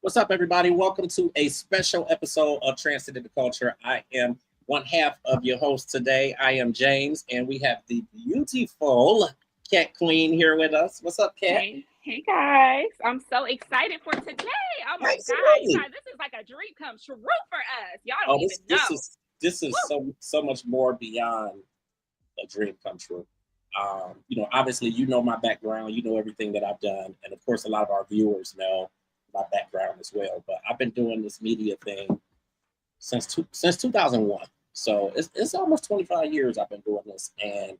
What's up, everybody? Welcome to a special episode of Transcending the Culture. I am one half of your host today. I am James, and we have the beautiful Cat Queen here with us. What's up, Cat? Hey guys, I'm so excited for today. Oh my God, you Absolutely. guys, this is like a dream come true for us. Y'all don't Oh, even this know. is this is Woo! so much more beyond a dream come true. Obviously, you know my background, you know everything that I've done, and of course, a lot of our viewers know my background as well. But I've been doing this media thing since 2001, so it's almost 25 years I've been doing this, and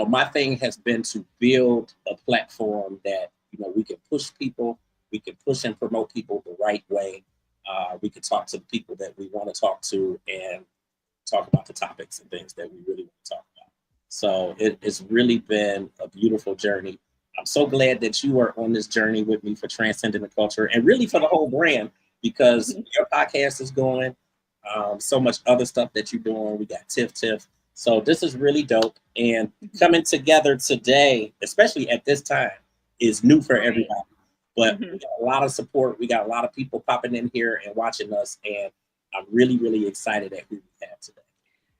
my thing has been to build a platform that we can push people, we can push and promote people the right way. We can talk to the people that we want to talk to, and talk about the topics and things that we really want to talk about. So it's really been a beautiful journey. I'm so glad that you are on this journey with me for Transcending the Culture and really for the whole brand because your podcast is going. So much other stuff that you're doing. We got Tiff. So this is really dope. And coming together today, especially at this time, is new for Right. everybody. But Mhm. we got a lot of support. We got a lot of people popping in here and watching us. And I'm really, really excited at who we have today.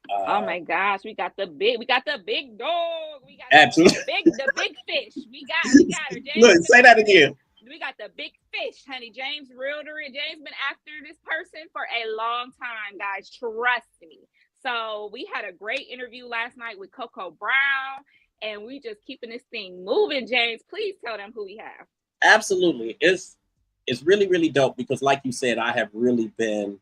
Oh Uh, my gosh, we got the big dog, we got absolutely. the big fish. We got her. Look, James been say that after this. again. We got the big fish, honey. James Realtor. James been after this person for a long time, guys. Trust me. So we had a great interview last night with Coco Brown, and we just keeping this thing moving. James, please tell them who we have. Absolutely. It's really, really dope because, like you said, I have really been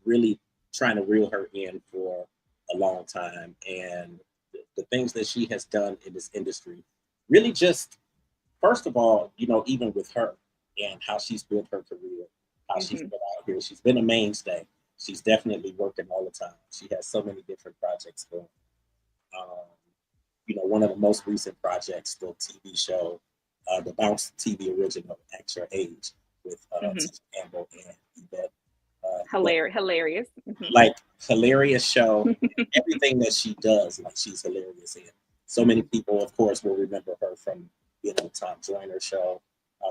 really trying to reel her in for a long time. And the things that she has done in this industry really just, first of all, even with her and how she's built her career, how she's Hmm. been out here, she's been a mainstay. She's definitely working all the time. She has so many different projects going. Um, one of the most recent projects, the TV show, the Bounce TV original, At Your Age, with Hmm. Tisha Campbell and Yvette. Hilarious. Like, hilarious show. Everything that she does, like, she's hilarious in. So many people, of course, will remember her from the Tom Joyner show.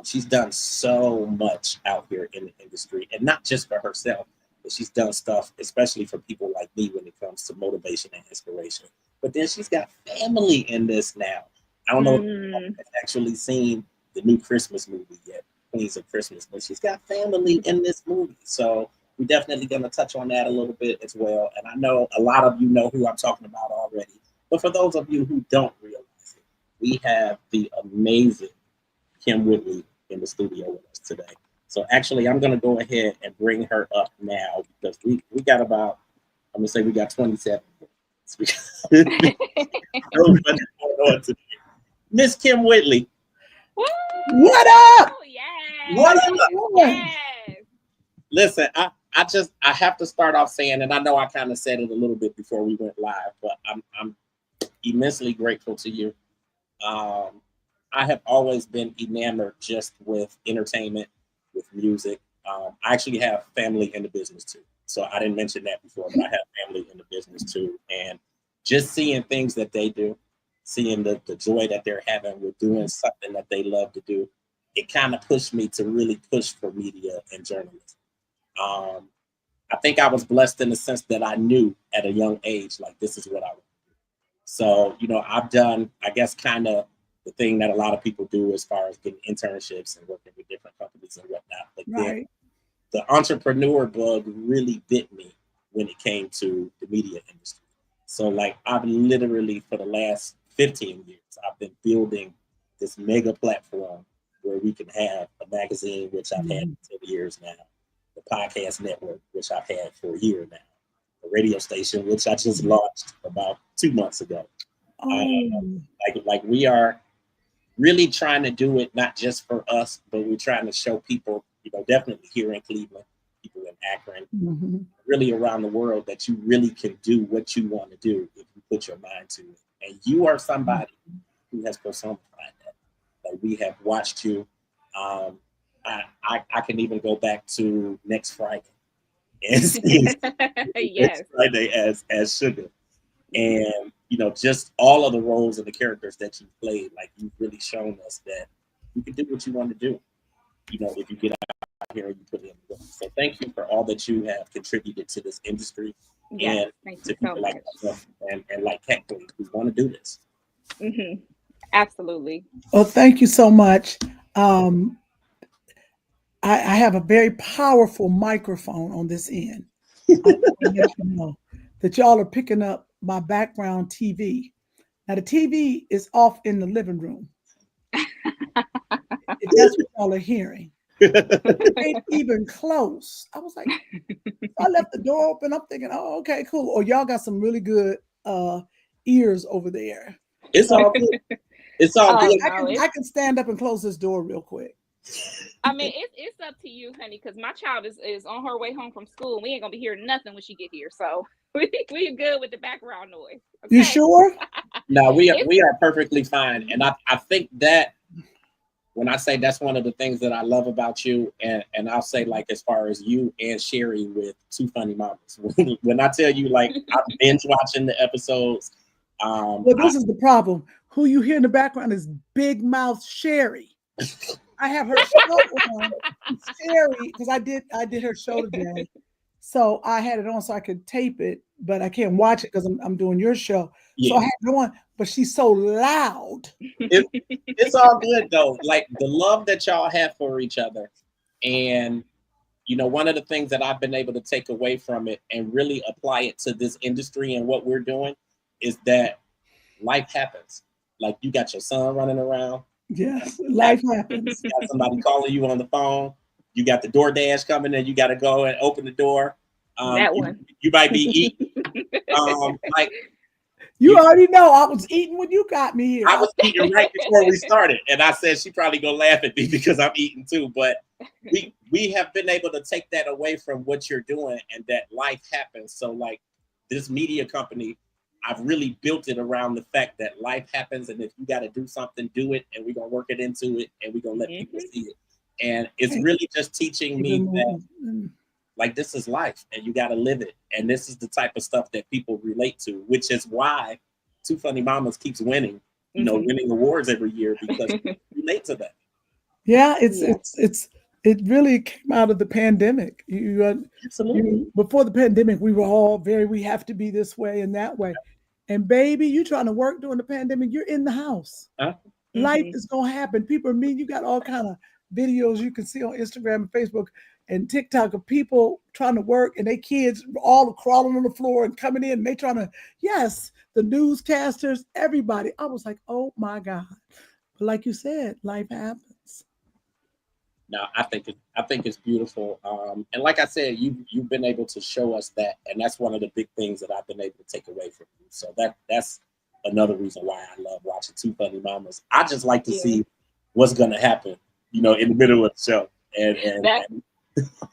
She's done so much out here in the industry, and not just for herself, but she's done stuff, especially for people like me, when it comes to motivation and inspiration. But then she's got family in this now. I don't know if you Mm. have actually seen the new Christmas movie yet, Queens of Christmas, but she's got family in this movie. So we're definitely going to touch on that a little bit as well. And I know a lot of you know who I'm talking about already. But for those of you who don't realize it, we have the amazing Kym Whitley in the studio with us today. So actually, I'm going to go ahead and bring her up now because we got about, I'm going to say we got 27 minutes. We got so much going on today. Miss Kym Whitley, Woo! what up? What Yes, up? yes. Listen, I have to start off saying, and I know I kind of said it a little bit before we went live, but I'm immensely grateful to you. Um, I have always been enamored just with entertainment, with music. I actually have family in the business too, so I didn't mention that before, but I have family in the business too, and just seeing things that they do, seeing the joy that they're having with doing something that they love to do, it kind of pushed me to really push for media and journalism. Um, I think I was blessed in the sense that I knew at a young age, like, this is what I want. So, I've done, I guess, kind of the thing that a lot of people do as far as getting internships and working with different companies and whatnot. But then Right. the entrepreneur bug really bit me when it came to the media industry. So, like, I've literally, for the last 15 years, I've been building this mega platform where we can have a magazine, which I've had for 10 years now, the podcast network, which I've had for a year now, a radio station, which I just launched about 2 months ago. Uh, Oh, like we are really trying to do it not just for us, but we're trying to show people, definitely here in Cleveland, people in Akron, mhm. really around the world, that you really can do what you want to do if you put your mind to it. And you are somebody who has personified that. Like, we have watched you. Um, I can even go back to next Friday and see next Yes. Friday as Sugar. And just all of the roles and the characters that you played, like, you've really shown us that you can do what you want to do, if you get out hearing you put in the work. So thank you for all that you have contributed to this industry Yes, and thank you to so people like much. myself and like Hector who want to do this. Absolutely. Well, thank you so much. Um, I have a very powerful microphone on this end. I want to let you know that y'all are picking up my background TV. Now the TV is off in the living room. If that's what y'all are hearing. It ain't even close. I was like, I left the door open. I'm thinking, oh, okay, cool. Or y'all got some really good ears over there. It's all good. It's all Oh, good. no, I can stand up and close this door real quick. I mean, it's up to you, honey, because my child is on her way home from school, and we ain't gonna be hearing nothing when she get here. So we're good with the background noise. Okay? You sure? No, we are perfectly fine. And I think that when I say that's one of the things that I love about you, and I'll say like as far as you and Sherry with Two Funny Mamas. When I tell you like I've binge watching the episodes. Well, this is the problem. Who you hear in the background is Big Mouth Sherry. I have her show on Sherry because I did her show today. So I had it on so I could tape it, but I can't watch it because I'm doing your show. Yeah. So I had it on, but she's so loud. It's all good though. Like the love that y'all have for each other. And you know, one of the things that I've been able to take away from it and really apply it to this industry and what we're doing is that life happens. Like you got your son running around. Yes, life happens. You got somebody calling you on the phone. You got the DoorDash coming and you got to go and open the door. That one. You might be eating. Like You already know I was eating when you got me here. I was eating right before we started, and I said she probably gonna laugh at me because I'm eating too. But we have been able to take that away from what you're doing, and that life happens. So like this media company, I've really built it around the fact that life happens, and if you got to do something, do it, and we're gonna work it into it, and we're gonna let people see it. And it's really just teaching me that like this is life, and you got to live it. And this is the type of stuff that people relate to, which is why Two Funny Mamas keeps winning, you know, winning awards every year because people relate to that. Yeah, it really came out of the pandemic. Before the pandemic, we were all we have to be this way and that way. And baby, you trying to work during the pandemic, you're in the house. Life is gonna happen. People are mean. You got all kind of videos you can see on Instagram and Facebook and TikTok of people trying to work and their kids all crawling on the floor and coming in and they trying to, yes, the newscasters, everybody. I was like, oh my God. But like you said, life happens. No, I think it's beautiful. And like I said, you've been able to show us that, and that's one of the big things that I've been able to take away from you. So that's another reason why I love watching Two Funny Mamas. I just like to see what's gonna happen, you know, in the middle of the show. And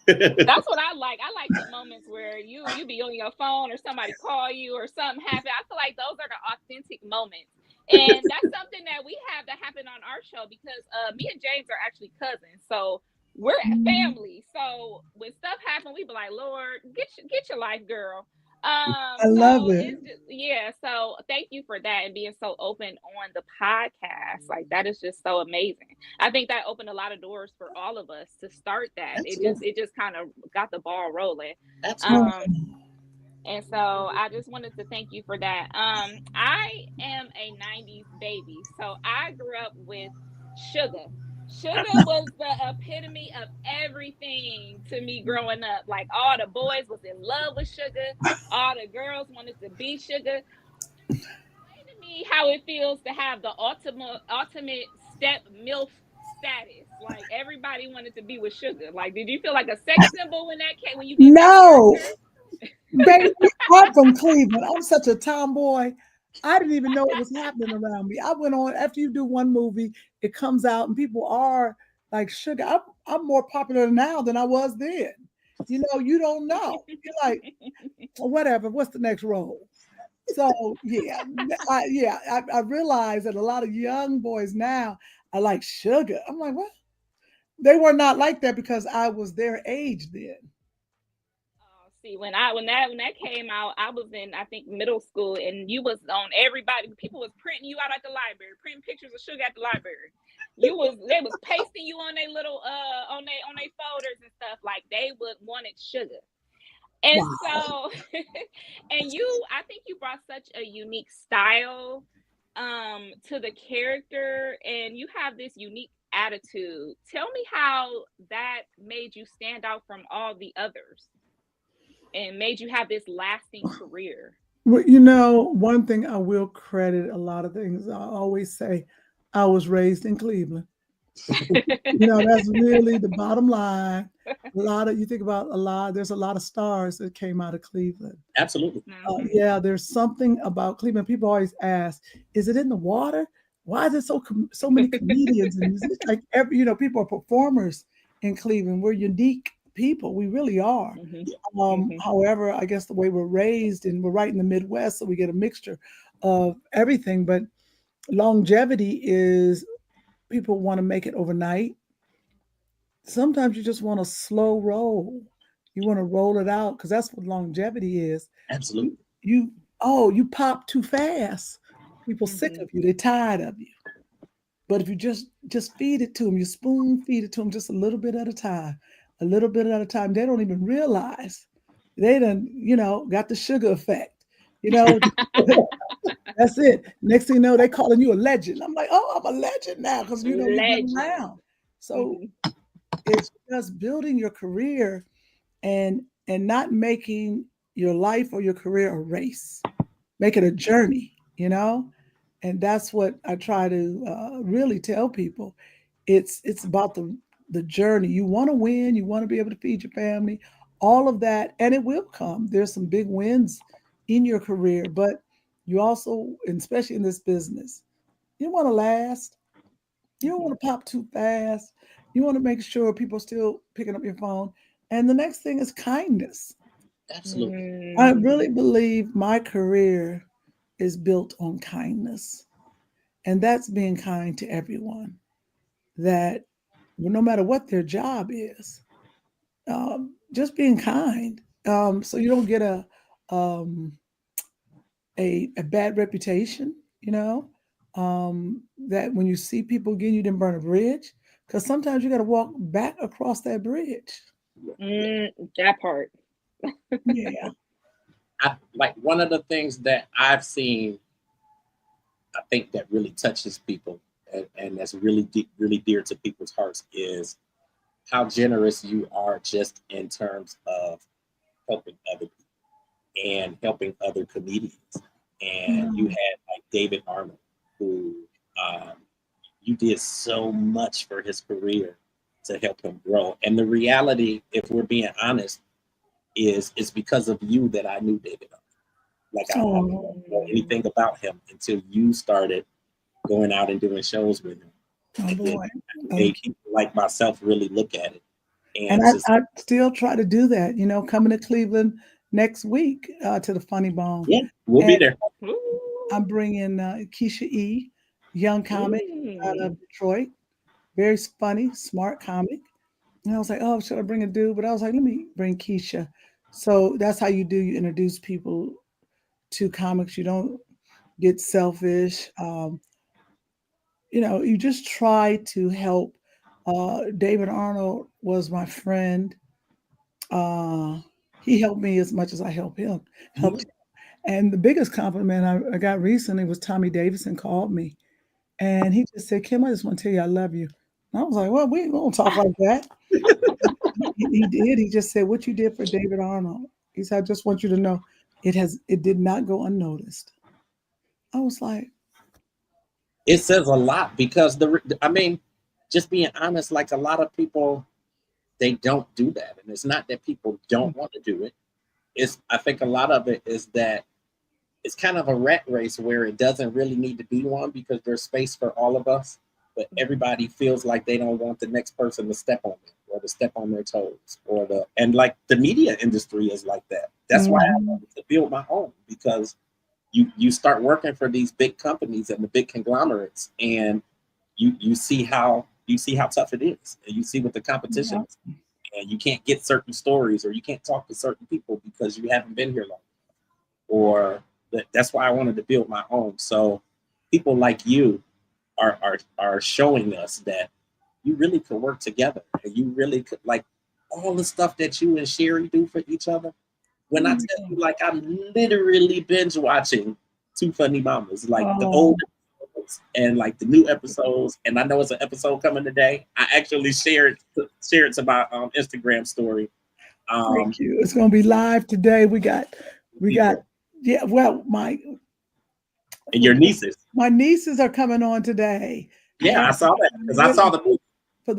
that's what I like. I like the moments where you be on your phone or somebody call you or something happen. I feel like those are the authentic moments. And that's something that we have that happen on our show because me and James are actually cousins. So we're family. So when stuff happens, we be like, Lord, get your life, girl. I love it. So thank you for that and being so open on the podcast. Like that is just so amazing. I think that opened a lot of doors for all of us to start that. It just kind of got the ball rolling. And so I just wanted to thank you for that. I am a 90s baby. So I grew up with Sugar. Sugar was the epitome of everything to me growing up. Like all the boys was in love with Sugar. All the girls wanted to be Sugar. Explain to me how it feels to have the ultimate step MILF status. Like everybody wanted to be with Sugar. Like, did you feel like a sex symbol when that came when you get No. Baby, I'm from Cleveland. I'm such a tomboy. I didn't even know it was happening around me. I went on after you do one movie, it comes out and people are like Sugar. I'm more popular now than I was then. You know, you don't know. You're like, whatever. What's the next role? So I realize that a lot of young boys now are like Sugar. I'm like, what? They were not like that because I was their age then. See, when that came out, I was in I think middle school, and you was on everybody. People was printing you out at the library, printing pictures of Sugar at the library, they was pasting you on their little on their folders and stuff, like they would wanted sugar. And so and I think you brought such a unique style to the character, and you have this unique attitude. Tell me how that made you stand out from all the others and made you have this lasting career. Well, you know, one thing I will credit a lot of things. I always say I was raised in Cleveland. You know, that's really the bottom line. You think about there's a lot of stars that came out of Cleveland. Absolutely. Yeah, there's something about Cleveland. People always ask, is it in the water? Why is it so many comedians and musicians? Like people are performers in Cleveland. We're unique people. We really are. However, I guess the way we're raised, and we're right in the Midwest, so we get a mixture of everything. But longevity is, people want to make it overnight. Sometimes you just want a slow roll. You want to roll it out, because that's what longevity is. Absolutely. You pop too fast. People sick of you. They're tired of you. But if you just feed it to them, you spoon feed it to them just a little bit at a time, they don't even realize they done, got the sugar effect. That's it. Next thing you know, they calling you a legend. I'm like, oh, I'm a legend now because you've been around. So it's just building your career and not making your life or your career a race. Make it a journey, and that's what I try to really tell people. It's about the journey. You want to win, you want to be able to feed your family, all of that, and it will come. There's some big wins in your career, but you also, and especially in this business, you want to last. You don't want to pop too fast. You want to make sure people are still picking up your phone. And the next thing is kindness. Absolutely. I really believe my career is built on kindness. And that's being kind to everyone. That no matter what their job is, just being kind. So you don't get a bad reputation, that when you see people again, you didn't burn a bridge, because sometimes you got to walk back across that bridge. That part. Yeah. Like one of the things that I've seen, I think that really touches people and that's really really dear to people's hearts is how generous you are just in terms of helping other people and helping other comedians. And you had like David Arnold, who you did so much for his career to help him grow. And the reality, if we're being honest, is it's because of you that I knew David Arnold. Like I didn't know anything about him until you started going out and doing shows with him. Boy. Made people like myself really look at it. And I still try to do that, coming to Cleveland next week to the Funny Bone. Yeah, we'll be there. I'm bringing Keisha E., young comic out of Detroit. Very funny, smart comic. And I was like, oh, should I bring a dude? But I was like, let me bring Keisha. So that's how you introduce people to comics. You don't get selfish. You just try to help. David Arnold was my friend. He helped me as much as I helped him. And the biggest compliment I got recently was Tommy Davidson called me. And he just said, Kym, I just want to tell you I love you. And I was like, well, we ain't going to talk like that. He did. He just said, what you did for David Arnold. He said, I just want you to know it did not go unnoticed. I was like, it says a lot, because just being honest, like a lot of people, they don't do that. And it's not that people don't want to do it. I think a lot of it is that it's kind of a rat race where it doesn't really need to be one, because there's space for all of us, but everybody feels like they don't want the next person to step on them or to step on their toes, and like the media industry is like that. That's why I wanted to build my own, because you start working for these big companies and the big conglomerates, and you see how tough it is, and you see what the competition is, and you can't get certain stories or you can't talk to certain people because you haven't been here long. Or that's why I wanted to build my own. So people like you are showing us that you really could work together, and you really could, like, all the stuff that you and Sherry do for each other. When I tell you, like, I'm literally binge watching Two Funny Mamas, like the old episodes and like the new episodes. And I know it's an episode coming today. I actually shared to my Instagram story. Thank you. It's going to be live today. We got, yeah. Well, and your nieces. My nieces are coming on today. Yeah, I saw that because I saw the movie.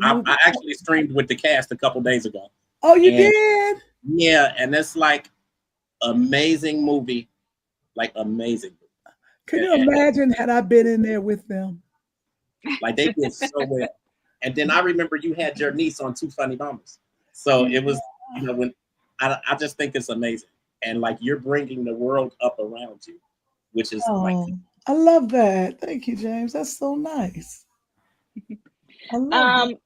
I actually streamed with the cast a couple days ago. Oh, you did? Yeah, and it's like amazing movie, like amazing. Can you imagine had I been in there with them? Like, they did so well. And then I remember you had your niece on Two Funny Mamas, so it was, you know, when I just think it's amazing, and like you're bringing the world up around you, which is like, I love that. Thank you, James. That's so nice. I love it.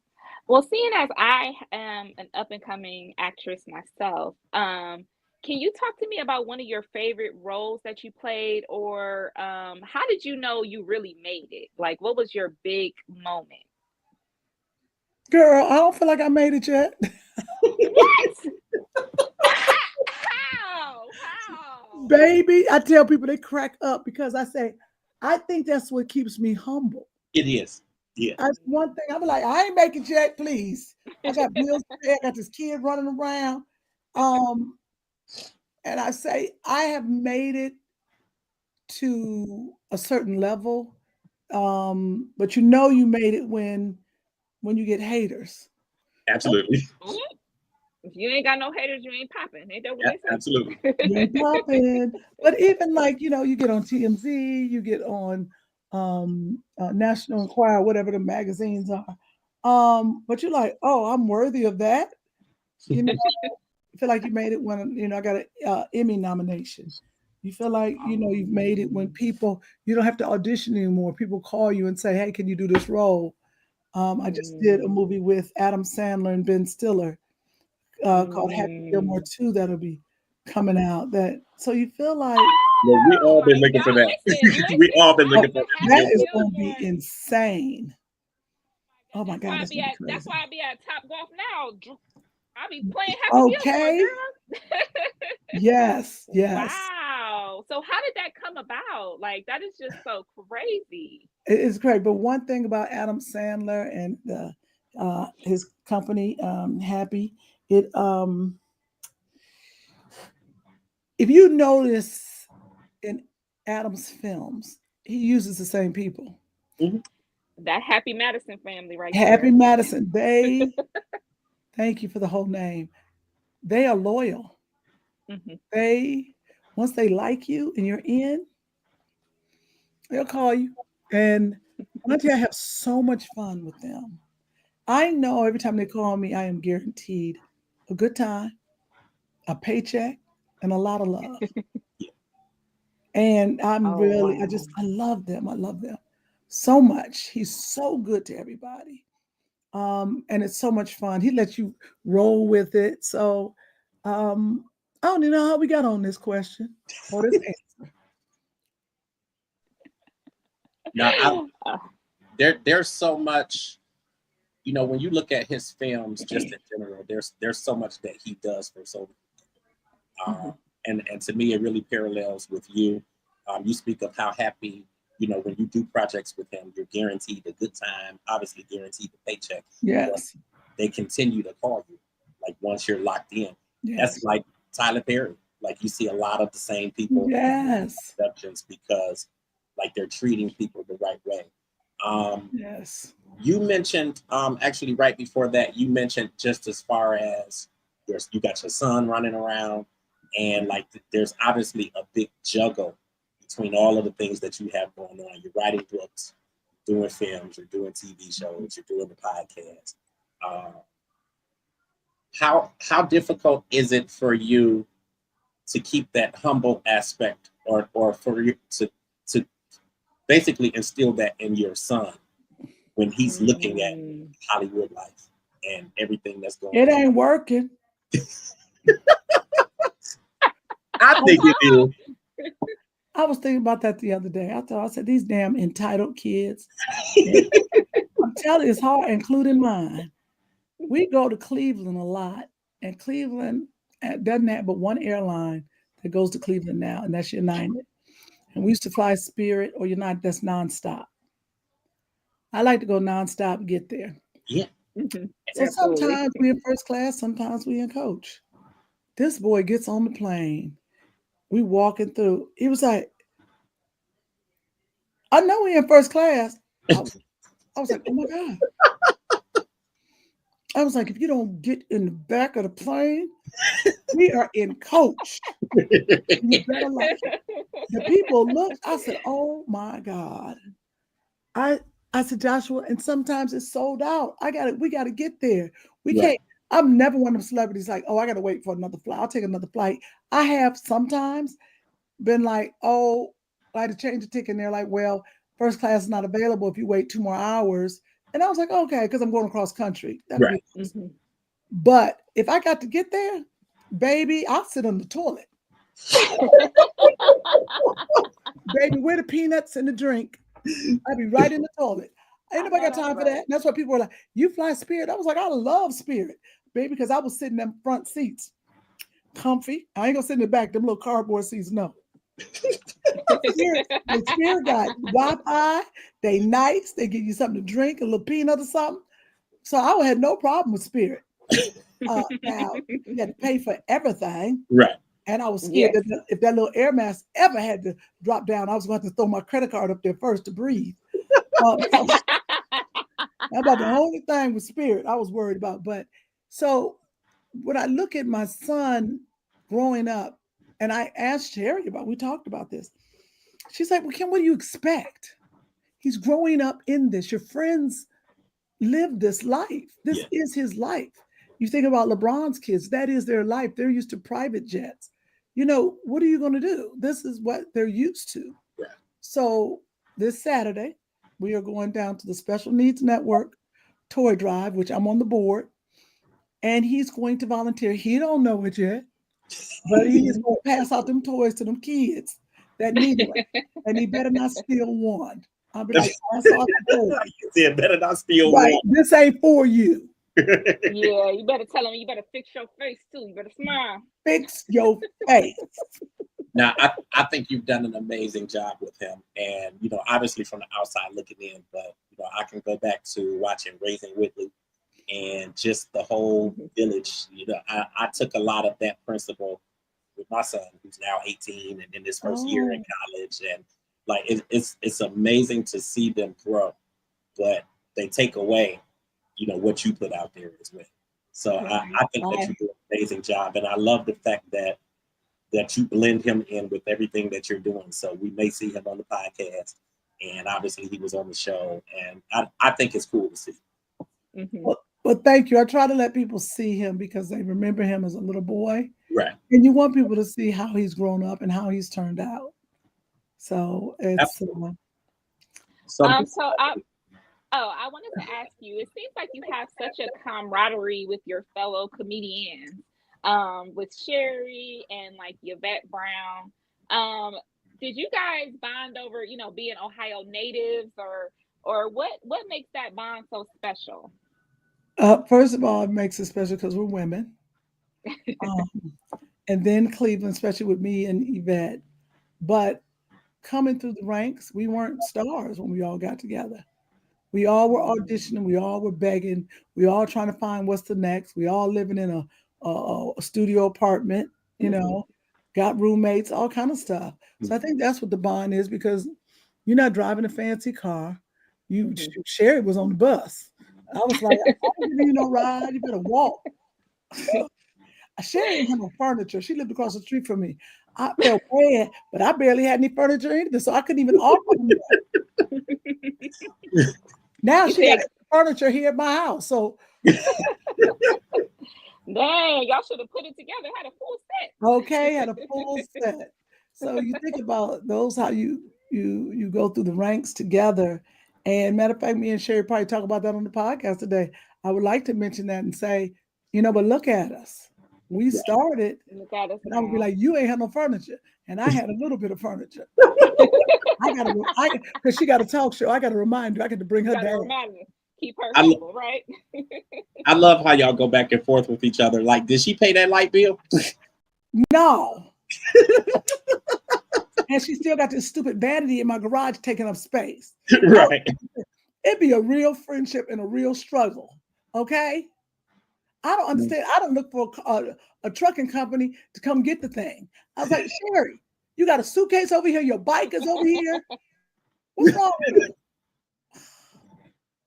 Well, seeing as I am an up-and-coming actress myself, can you talk to me about one of your favorite roles that you played, or how did you know you really made it? Like, what was your big moment? Girl, I don't feel like I made it yet. What? How? Baby, I tell people, they crack up because I say, I think that's what keeps me humble. It is. Yeah. That's one thing. I'm like, I ain't making it yet, please. I got bills to pay. I got this kid running around. And I say, I have made it to a certain level. But you know you made it when you get haters. Absolutely. If you ain't got no haters, you ain't popping. Ain't that what they say? Absolutely. You ain't popping. But even like, you get on TMZ, you get on National Enquirer, whatever the magazines are. But you're like, oh, I'm worthy of that. You know, I feel like you made it when, I got an Emmy nomination. You feel like, you've made it when people, you don't have to audition anymore. People call you and say, hey, can you do this role? I just did a movie with Adam Sandler and Ben Stiller called Happy Gilmore 2 that'll be coming out. So you feel like, well, we all been looking for that. We all been looking for that. That is going to be insane. Oh my God, that's why I be at Top Golf now. I be playing Happy Gilmore, girl. Yes. Wow. So how did that come about? Like, that is just so crazy. It is great. But one thing about Adam Sandler and his company, Happy, if you notice in Adam's films, he uses the same people. Mm-hmm. That Happy Madison family right Happy Madison. Thank you for the whole name. They are loyal. Mm-hmm. Once they like you and you're in, they'll call you. And I tell you, I have so much fun with them. I know every time they call me, I am guaranteed a good time, a paycheck, and a lot of love. And I love them. I love them so much. He's so good to everybody. And it's so much fun. He lets you roll with it. So I don't even know how we got on this question or this answer. Now, there's so much, when you look at his films just in general, there's so much that he does for so many. And to me, it really parallels with you. You speak of how happy, when you do projects with him, you're guaranteed a good time, obviously guaranteed the paycheck. Yes. They continue to call you, like, once you're locked in. Yes. That's like Tyler Perry. Like, you see a lot of the same people in productions because, like, they're treating people the right way. Yes. You mentioned, actually right before that, you mentioned just as far as you got your son running around, and like there's obviously a big juggle between all of the things that you have going on. You're writing books, doing films, you're doing TV shows, you're doing the podcast. How difficult is it for you to keep that humble aspect, or for you to basically instill that in your son when he's looking at Hollywood life and everything that's going on? It ain't working. I think it is. I was thinking about that the other day. I said, these damn entitled kids. I'm telling you, it's hard, including mine. We go to Cleveland a lot, and Cleveland doesn't have but one airline that goes to Cleveland now, and that's United. And we used to fly Spirit or United, that's nonstop. I like to go nonstop, get there. Yeah. So sometimes we in first class, sometimes we in coach. This boy gets on the plane. We walking through. He was like, I know we in first class. I was like, oh my God. I was like, if you don't get in the back of the plane, we are in coach. You better like it. The people looked, I said, oh my God. I said, Joshua, and sometimes it's sold out. We gotta get there. We can't. I'm never one of them celebrities like, oh, I gotta wait for another flight. I'll take another flight. I have sometimes been like, oh, I had to change the ticket, and they're like, well, first class is not available if you wait 2 more hours. And I was like, okay, because I'm going across country. But if I got to get there, baby, I'll sit on the toilet. Baby, where the peanuts and the drink? I'll be right in the toilet. Ain't nobody got time for that. And that's why people were like, you fly Spirit? I was like, I love Spirit, baby, because I was sitting in them front seats. Comfy. I ain't gonna sit in the back, them little cardboard seats, no. The Spirit got Wi-Fi, they nice, they give you something to drink, a little peanut or something. So I had no problem with Spirit. Now you had to pay for everything. Right. And I was scared that if that little air mask ever had to drop down, I was going to have to throw my credit card up there first to breathe. About the only thing with Spirit I was worried about. But so when I look at my son growing up, and I asked Sherry we talked about this. She's like, well, Kym, what do you expect? He's growing up in this. Your friends live this life. This is his life. You think about LeBron's kids, that is their life. They're used to private jets. You know, what are you going to do? This is what they're used to. Yeah. So this Saturday, we are going down to the Special Needs Network toy drive, which I'm on the board. And he's going to volunteer. He don't know it yet, but he's going to pass out them toys to them kids that need it. And he better not steal one. I'll be like, pass out the toys. You said better not steal one. one. This ain't for you. Yeah, you better tell him you better fix your face too. You better smile. Fix your face. Now, I think you've done an amazing job with him. And, you know, obviously from the outside looking in, but, you know, I can go back to watching Raising Whitley and just the whole village. You know, I took a lot of that principle with my son, who's now 18 and in his first year in college. And like, it's amazing to see them grow, but they take away, you know, what you put out there as well. So I think that you do an amazing job. And I love the fact that you blend him in with everything that you're doing. So we may see him on the podcast, and obviously he was on the show, and I think it's cool to see. Well, thank you. I try to let people see him because they remember him as a little boy. Right. And you want people to see how he's grown up and how he's turned out. So it's I wanted to ask you, it seems like you have such a camaraderie with your fellow comedians, with Sherry and like Yvette Brown. Did you guys bond over, you know, being Ohio natives, or what makes that bond so special? First of all, it makes it special because we're women. And then Cleveland, especially with me and Yvette. But coming through the ranks, we weren't stars when we all got together. We all were auditioning. We all were begging. We all trying to find what's the next. We all living in a studio apartment, you know, got roommates, all kind of stuff. So I think that's what the bond is, because you're not driving a fancy car. Sherry was on the bus. I was like, I don't give you no ride. You better walk. Sherry didn't have no furniture. She lived across the street from me. I felt bad, but I barely had any furniture either, so I couldn't even offer them. Now she got furniture here at my house. So dang, y'all should have put it together, had a full set. Okay, had a full set. So you think about those, how you go through the ranks together. And matter of fact, me and Sherry probably talk about that on the podcast today. I would like to mention that and say, you know, but look at us. we started, Look at us and I would be now. like, "You ain't had no furniture," and I had a little bit of furniture. Because she got a talk show. I got to remind you. I got to bring her Gotta down. remind me. Keep her I, humble, right? I love how y'all go back and forth with each other. Like, did she pay that light bill? No. And she still got this stupid vanity in my garage taking up space. Right. It'd be a real friendship and a real struggle. Okay. I don't understand. I don't look for a trucking company to come get the thing. I was like, Sherry, you got a suitcase over here. Your bike is over here. What's wrong with it?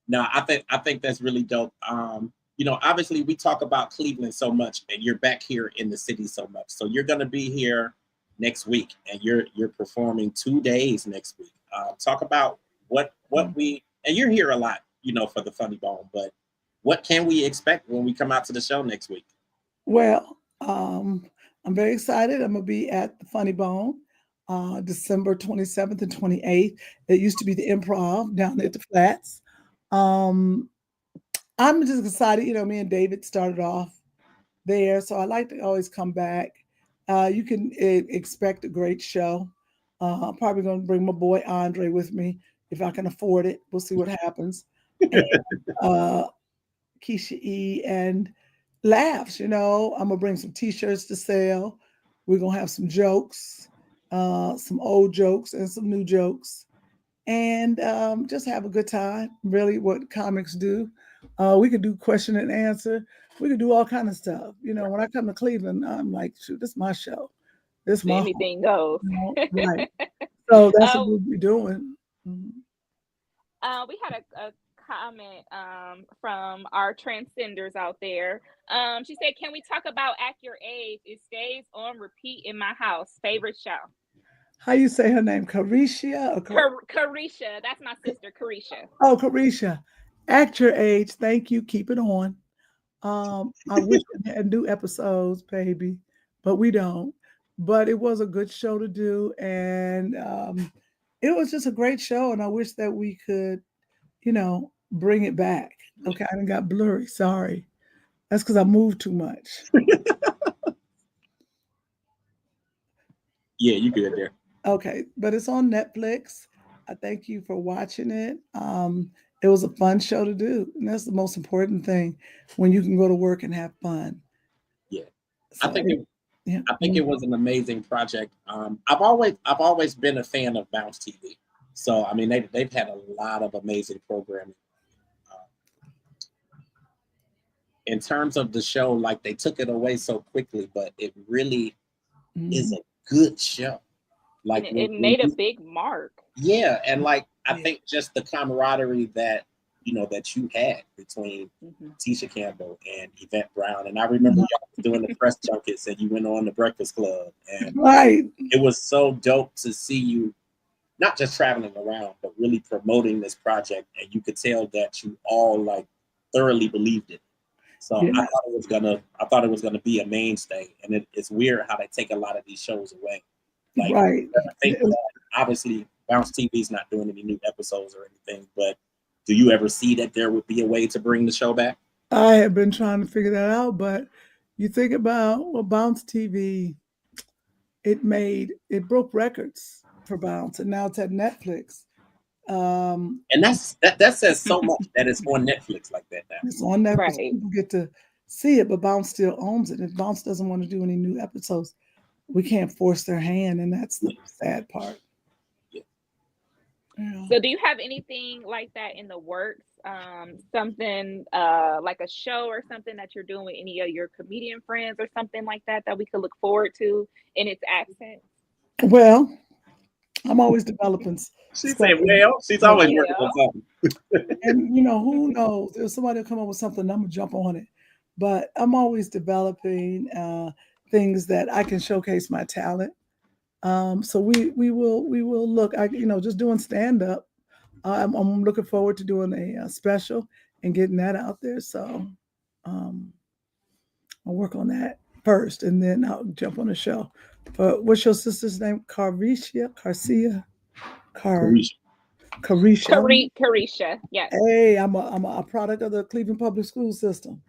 No, I think that's really dope. You know, obviously we talk about Cleveland so much, and you're back here in the city so much. So you're going to be here next week, and you're performing 2 days next week. Talk about what we, and you're here a lot, you know, for the Funny Bone, but what can we expect when we come out to the show next week? Well, I'm very excited. I'm gonna be at the Funny Bone, December 27th and 28th. It used to be the Improv down at the Flats. I'm just excited. You know, me and David started off there, so I like to always come back. You can expect a great show. I'm probably going to bring my boy Andre with me if I can afford it. We'll see what happens. And, Keisha E and laughs. You know, I'm gonna bring some T-shirts to sell. We're gonna have some jokes, some old jokes and some new jokes, and just have a good time. Really, what comics do. We could do question and answer. We could do all kind of stuff. You know, when I come to Cleveland, I'm like, shoot, this is my show. This is my Anything goes. you know, right. So that's what we'll be doing. We had a comment from our transcenders out there. She said, "Can we talk about Act Your Age? It stays on repeat in my house. Favorite show." How you say her name? Carisha? Carisha. That's my sister, Carisha. Oh, Carisha. Act Your Age. Thank you. Keep it on. I wish we had new episodes, baby, but we don't. But it was a good show to do, and it was just a great show. And I wish that we could, you know, bring it back. Okay, I done got blurry. Sorry, that's because I moved too much. Yeah, you good there. Okay, but it's on Netflix. I thank you for watching it. It was a fun show to do, and that's the most important thing when you can go to work and have fun. Yeah, So, I think it was an amazing project. I've always been a fan of Bounce TV, so I mean they've had a lot of amazing programming. In terms of the show, like they took it away so quickly, but it really is a good show. Like it made a big mark. Yeah, and like I think just the camaraderie that that you had between Tisha Campbell and Yvette Brown, and I remember y'all doing the press junkets, and you went on the Breakfast Club, and it was so dope to see you not just traveling around, but really promoting this project, and you could tell that you all like thoroughly believed it. So I thought it was gonna be a mainstay, and it's weird how they take a lot of these shows away. Like, I think that obviously Bounce TV is not doing any new episodes or anything, but do you ever see that there would be a way to bring the show back? I have been trying to figure that out, but you think about Bounce TV, it broke records for Bounce, and now it's at Netflix. And that says so much that it's on Netflix like that now. It's on Netflix. Right. People get to see it, but Bounce still owns it. If Bounce doesn't want to do any new episodes, we can't force their hand, and that's the sad part. Yeah. So do you have anything like that in the works? Something like a show or something that you're doing with any of your comedian friends or something like that we could look forward to in its absence? Well, I'm always developing. She's always working on something. And who knows? If somebody will come up with something, I'm gonna jump on it. But I'm always developing things that I can showcase my talent. So we will look. Just doing stand up. I'm looking forward to doing a special and getting that out there. So I'll work on that first, and then I'll jump on the show. But what's your sister's name? Carisha. Carisha. Yes. Hey, I'm a product of the Cleveland Public School System.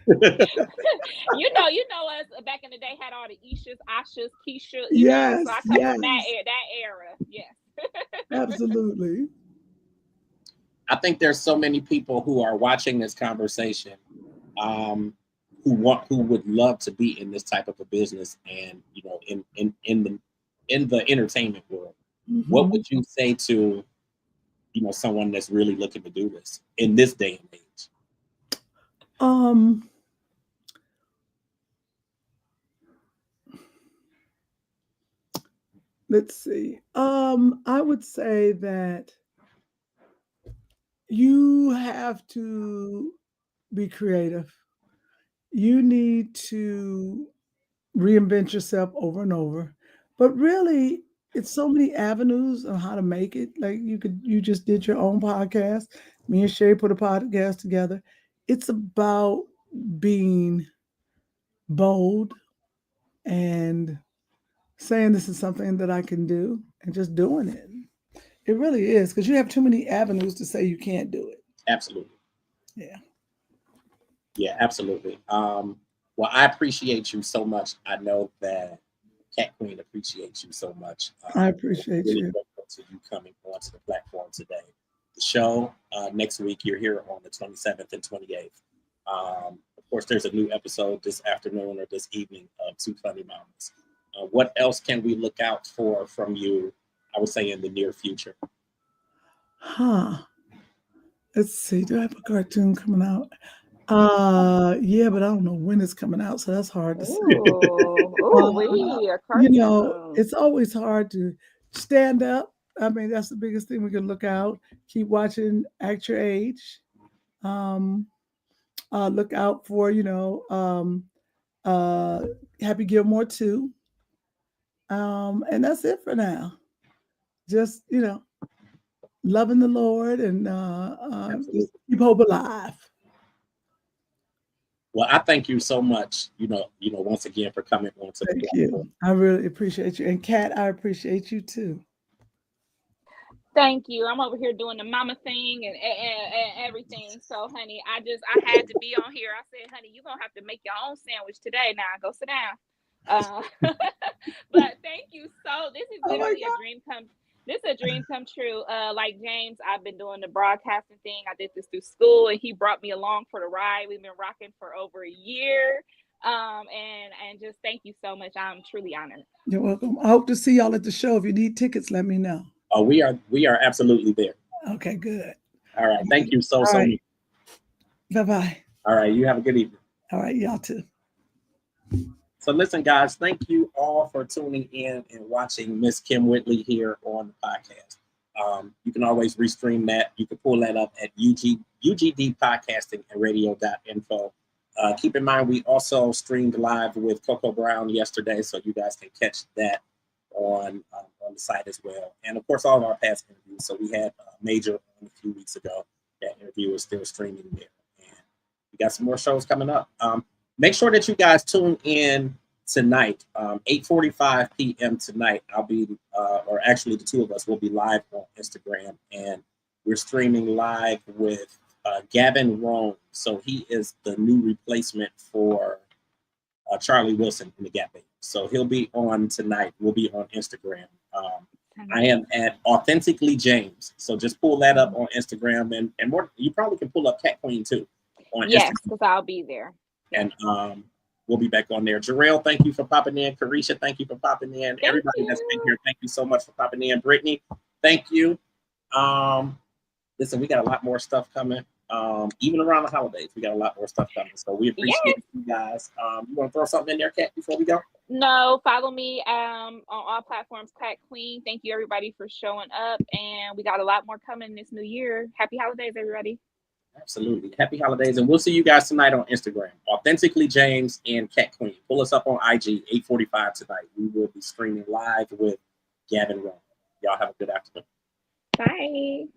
you know us back in the day had all the Ishas, Ashas, Keisha, know, so I come from that era. Yes. Absolutely. I think there's so many people who are watching this conversation who would love to be in this type of a business and in the entertainment world. Mm-hmm. What would you say to someone that's really looking to do this in this day and age? Let's see. I would say that you have to be creative. You need to reinvent yourself over and over. But really, it's so many avenues on how to make it. Like you just did your own podcast. Me and Shay put a podcast together. It's about being bold and saying this is something that I can do and just doing it. It really is, because you have too many avenues to say you can't do it. Absolutely. Yeah. Yeah, absolutely. Well, I appreciate you so much. I know that Cat Queen appreciates you so much. I appreciate really you. To you coming onto the platform today. The show next week, you're here on the 27th and 28th. Of course, there's a new episode this afternoon or this evening of Two Funny Mamas. What else can we look out for from you, I would say, in the near future? Let's see. Do I have a cartoon coming out? Yeah, but I don't know when it's coming out, so that's hard to say. It's always hard to stand up. I mean, that's the biggest thing we can look out. Keep watching Act Your Age. Look out for, Happy Gilmore 2. And that's it for now. Just, loving the Lord and just keep hope alive. Well, I thank you so much, once again for coming on to the platform. Thank you. I really appreciate you. And Kat, I appreciate you too. Thank you. I'm over here doing the mama thing and everything. So, honey, I had to be on here. I said, honey, you're going to have to make your own sandwich today. Now, go sit down. But thank you. So this is literally a dream come true. Like James, I've been doing the broadcasting thing. I did this through school and he brought me along for the ride. We've been rocking for over a year. And just thank you so much. I'm truly honored. You're welcome. I hope to see y'all at the show. If you need tickets, let me know. Oh, we are absolutely there. Okay, good. All right. Thank you so much. Bye-bye. All right. You have a good evening. All right. Y'all too. So listen, guys, thank you all for tuning in and watching Miss Kym Whitley here on the podcast. You can always restream that. You can pull that up at UGD Podcasting and radio.info. Keep in mind, we also streamed live with Coco Brown yesterday, so you guys can catch that on the site as well. And of course, all of our past interviews. So we had Major a few weeks ago. That interview is still streaming there. And we got some more shows coming up. Make sure that you guys tune in tonight, 8:45 p.m. tonight. I'll be, or actually the two of us will be live on Instagram, and we're streaming live with Gavin Rome. So he is the new replacement for Charlie Wilson in the Gap Band. So he'll be on tonight. We'll be on Instagram. I am at Authentically James. So just pull that up on Instagram, and more. You probably can pull up Cat Queen too on Yes, Instagram. because I'll be there. And we'll be back on there. Jarrell, thank you for popping in. Carisha, thank you for popping in. Everybody that's been here, thank you so much for popping in. Brittany, thank you. Listen, we got a lot more stuff coming. Even around the holidays, we got a lot more stuff coming. So we appreciate you guys. You want to throw something in there, Kat, before we go? No, follow me on all platforms, Cat Queen. Thank you, everybody, for showing up. And we got a lot more coming this new year. Happy holidays, everybody. Absolutely. Happy holidays. And we'll see you guys tonight on Instagram. Authentically James and Cat Queen. Pull us up on IG, 8:45 tonight. We will be streaming live with Gavin Rome. Y'all have a good afternoon. Bye.